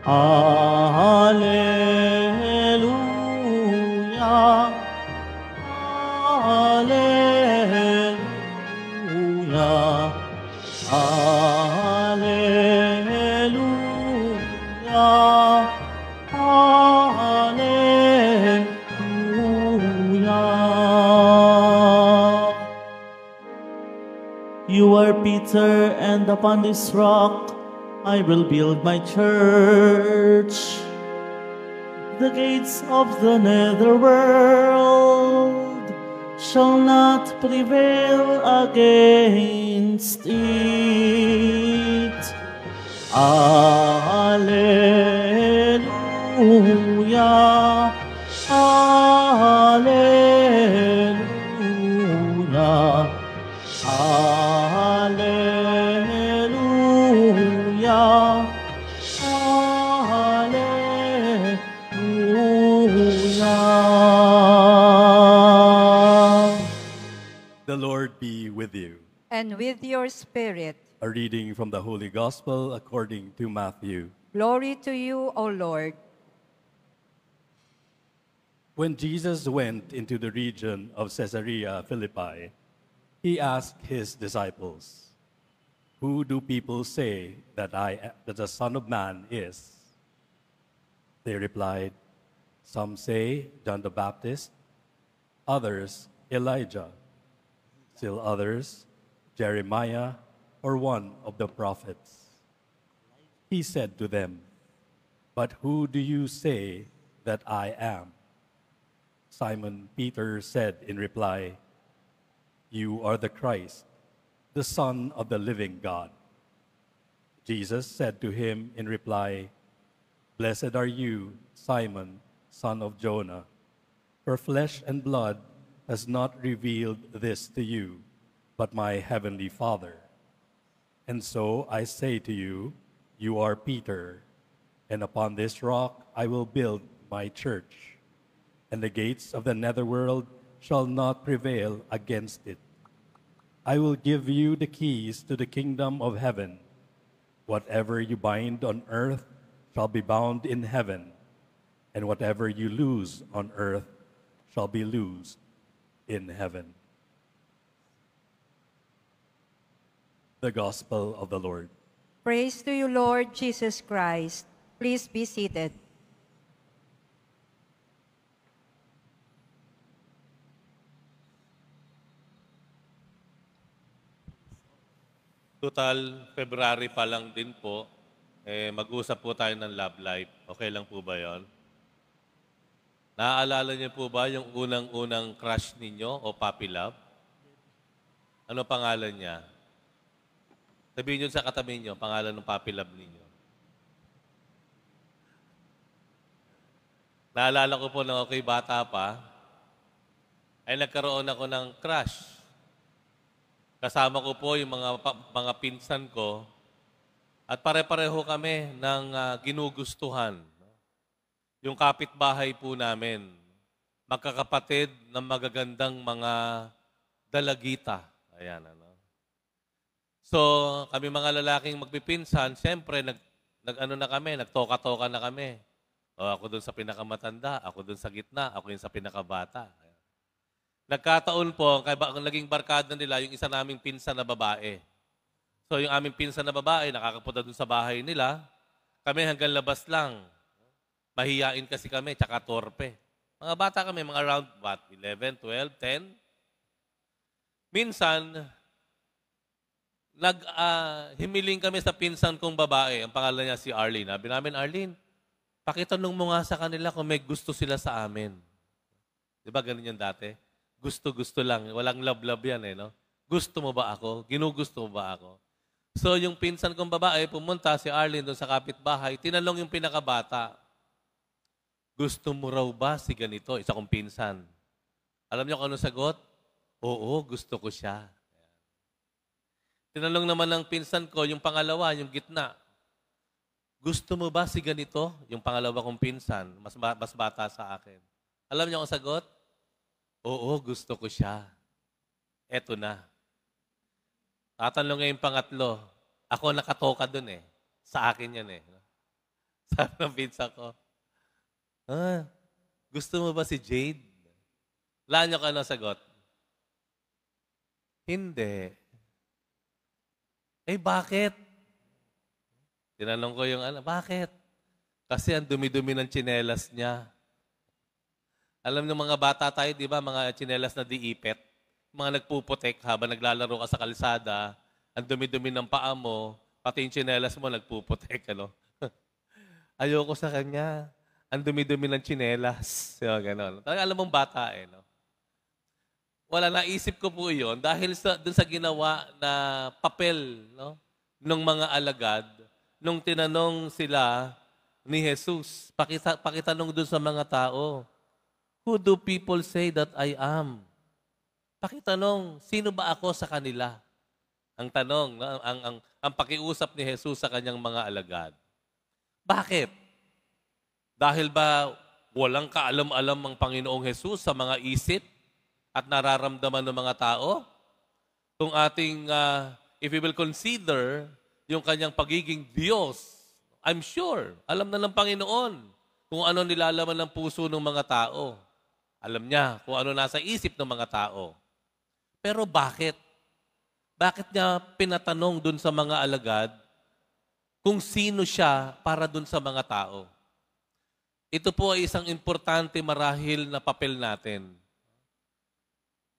Alleluia, Alleluia, Alleluia, Alleluia. You are Peter, and upon this rock I will build my church. The gates of the netherworld shall not prevail against it. Alleluia, Alleluia, Alleluia, Alleluia. The Lord be with you. And with your spirit. A reading from the Holy Gospel according to Matthew. Glory to you, O Lord. When Jesus went into the region of Caesarea Philippi, he asked his disciples, "Who do people say that the Son of Man is?" They replied, "Some say John the Baptist, others Elijah, still others Jeremiah or one of the prophets." He said to them, "But who do you say that I am?" Simon Peter said in reply, "You are the Christ, the Son of the living God." Jesus said to him in reply, "Blessed are you, Simon, son of Jonah, for flesh and blood has not revealed this to you, but my heavenly Father. And so I say to you, you are Peter, and upon this rock I will build my church, and the gates of the netherworld shall not prevail against it. I will give you the keys to the kingdom of heaven. Whatever you bind on earth shall be bound in heaven, and whatever you loose on earth shall be loosed in heaven." The Gospel of the Lord. Praise to you, Lord Jesus Christ. Please be seated. Total, February pa lang din po, mag-usap po tayo ng love life. Okay lang po ba yon? Naaalala niyo po ba yung unang-unang crush ninyo o puppy love? Ano pangalan niya? Sabihin niyo sa katabi niyo, pangalan ng puppy love ninyo. Naalala ko po nung ako'y bata pa, ay nagkaroon ako ng crush. Kasama ko po yung mga pinsan ko at pare-pareho kami ng ginugustuhan. Yung kapitbahay po namin, magkakapatid ng magagandang mga dalagita. Ayan, ano. So, kami mga lalaking magpipinsan, siyempre, nagtoka-toka na kami. O, ako doon sa pinakamatanda, ako doon sa gitna, ako yung sa pinakabata. Nagkataon po, ang naging barkada nila, yung isa naming pinsan na babae. So, yung aming pinsan na babae, nakakapunta doon sa bahay nila. Kami hanggang labas lang. Mahiyain kasi kami, tsaka torpe. Mga bata kami, mga around, 11, 12, 10. Minsan, himiling kami sa pinsan kong babae. Ang pangalan niya si Arlene. Sabi namin, "Arlene, pakitanong mo nga sa kanila kung may gusto sila sa amin." Di ba ganun yan dati? Gusto-gusto lang. Walang love-love yan eh, no? Gusto mo ba ako? Ginugusto mo ba ako? So, yung pinsan kong babae, pumunta si Arlene doon sa kapitbahay, tinanong yung pinakabata, "Gusto mo raw ba si ganito?" Isa kong pinsan. Alam niyo kung ano sagot? "Oo, gusto ko siya." Tinanong naman ng pinsan ko, yung pangalawa, yung gitna, "Gusto mo ba si ganito?" Yung pangalawa kong pinsan, mas bata sa akin. Alam niyo ang sagot? "Oo, gusto ko siya." Eto na. Tatanong ngayon yung pangatlo. Ako nakatoka dun eh. Sa akin yan eh. Sabi ng pinsan ko, gusto mo ba si Jade? Wala niyo ka na sagot? Hindi. Eh, bakit? Tinanong ko yung bakit? Kasi ang dumi-dumi ng tsinelas niya. Alam ng mga bata tayo, di ba, mga tsinelas na diipet, mga nagpuputek habang naglalaro ka sa kalsada, ang dumi-dumi ng paa mo, pati yung tsinelas mo nagpuputek, ano? Ayoko sa kanya. Ang dumi-dumi ng tsinelas. So, gano'n. Alam mong bata no? Wala, naisip ko po yun dahil dun sa ginawa na papel, no? Ng mga alagad, nung tinanong sila ni Jesus, pakitanong dun sa mga tao, who do people say that I am? Pakitanong, sino ba ako sa kanila? Ang tanong, no? ang pakiusap ni Jesus sa kanyang mga alagad. Bakit? Dahil ba walang kaalam-alam ang Panginoong Jesus sa mga isip at nararamdaman ng mga tao? Kung ating, if we will consider yung kanyang pagiging Diyos, I'm sure, alam na ng Panginoon kung ano nilalaman ng puso ng mga tao. Alam niya kung ano nasa isip ng mga tao. Pero bakit? Bakit niya pinatanong dun sa mga alagad kung sino siya para dun sa mga tao? Ito po ay isang importante marahil na papel natin.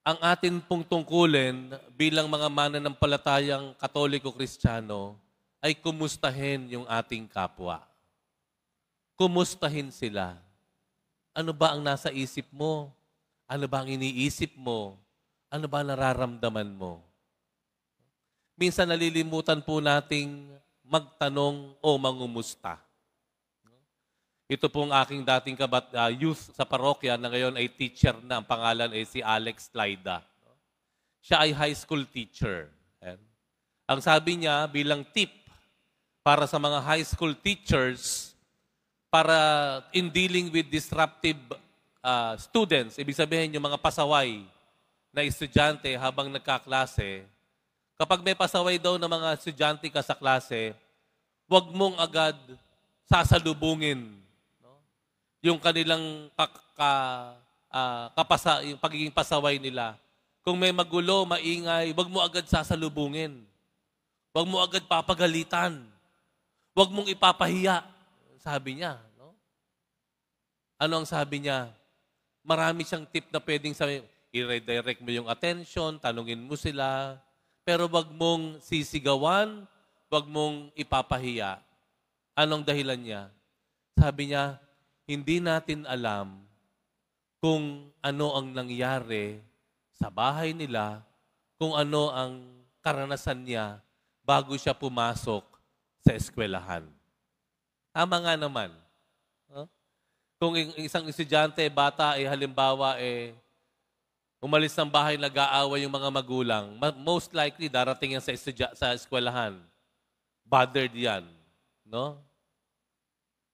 Ang atin pong tungkulin bilang mga mananampalatayang Katoliko-Kristiyano ay kumustahin yung ating kapwa. Kumustahin sila. Ano ba ang nasa isip mo? Ano ba ang iniisip mo? Ano ba nararamdaman mo? Minsan nalilimutan po nating magtanong o mangumusta. Ito pong aking dating youth sa parokya na ngayon ay teacher na. Ang pangalan ay si Alex Laida. Siya ay high school teacher. Ang sabi niya bilang tip para sa mga high school teachers, para in dealing with disruptive students, ibig sabihin yung mga pasaway na estudyante habang nagkaklase, kapag may pasaway daw ng mga estudyante ka sa klase, huwag mong agad sasalubungin yung kanilang yung pagiging pasaway nila. Kung may magulo, maingay, huwag mo agad sasalubungin. Huwag mo agad papagalitan. Huwag mong ipapahiya. Sabi niya. No? Ano ang sabi niya? Marami siyang tip na pwedeng sabihin. I-redirect mo yung attention, tanungin mo sila. Pero huwag mong sisigawan, huwag mong ipapahiya. Anong dahilan niya? Sabi niya, hindi natin alam kung ano ang nangyari sa bahay nila, kung ano ang karanasan niya bago siya pumasok sa eskwelahan. Tama nga naman. Kung isang estudyante, bata, halimbawa, umalis ng bahay, nag-aaway yung mga magulang, most likely, darating yan sa eskwelahan. Bothered yan. No?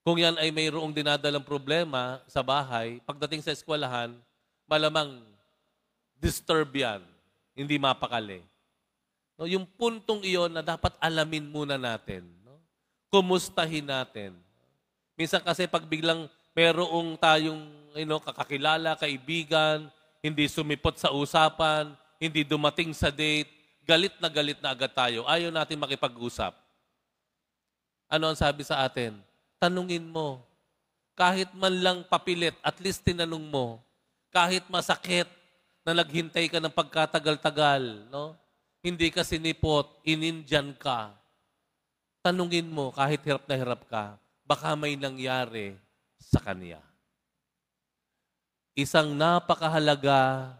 Kung yan ay mayroong dinadalang problema sa bahay, pagdating sa eskwelahan, malamang disturb yan. Hindi mapakali. No? Yung puntong iyon na dapat alamin muna natin. No? Kumustahin natin. Minsan kasi pag biglang mayroong tayong kakakilala, kaibigan, hindi sumipot sa usapan, hindi dumating sa date, galit na agad tayo. Ayaw natin makipag-usap. Ano ang sabi sa atin? Tanungin mo. Kahit man lang papilit, at least tinanong mo. Kahit masakit na naghintay ka ng pagkatagal-tagal, no? Hindi ka sinipot, inindyan ka. Tanungin mo, kahit hirap na hirap ka, baka may nangyari sa kanya. Isang napakahalaga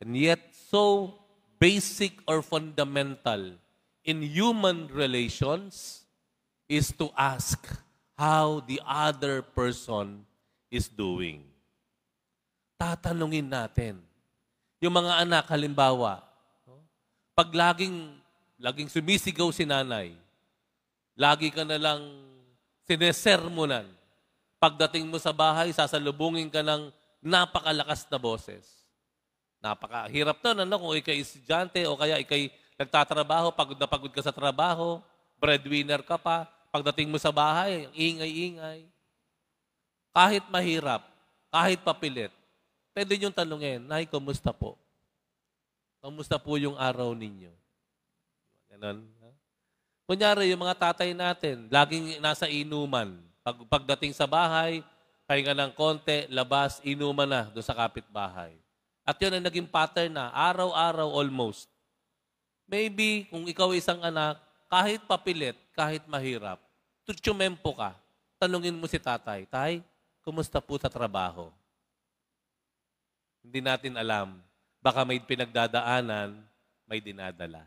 and yet so basic or fundamental in human relations is to ask how the other person is doing. Tatanungin natin. Yung mga anak, halimbawa, pag laging sumisigaw si nanay, lagi ka na lang sinesermonan. Pagdating mo sa bahay, sasalubungin ka ng napakalakas na boses. Napakahirap na, kung ikay estudyante o kaya ikay nagtatrabaho, pagod na pagod ka sa trabaho, breadwinner ka pa, Pagdating mo sa bahay, ang ingay-ingay. Kahit mahirap, kahit papilit, pwede niyong tanungin, Nay, kumusta po? Kumusta po yung araw ninyo? Ganon. Kunyari, yung mga tatay natin, laging nasa inuman. Pagdating sa bahay, pahinga ng konti, labas, inuman na doon sa kapitbahay. At yun ang naging pattern na, araw-araw almost. Maybe, kung ikaw isang anak, kahit papilit, kahit mahirap, tutsumempo ka, tanungin mo si tatay, Tay, kumusta po sa trabaho? Hindi natin alam. Baka may pinagdadaanan, may dinadala.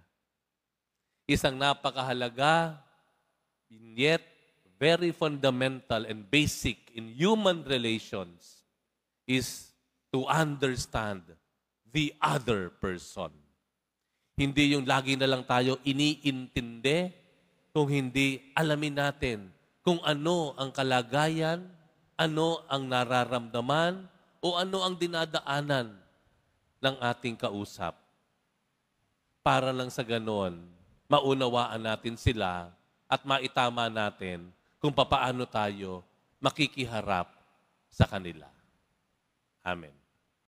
Isang napakahalaga, yet very fundamental and basic in human relations is to understand the other person. Hindi yung lagi na lang tayo iniintindi, kung hindi alamin natin kung ano ang kalagayan, ano ang nararamdaman, o ano ang dinadaanan ng ating kausap. Para lang sa ganon, maunawaan natin sila at maitama natin kung papaano tayo makikiharap sa kanila. Amen.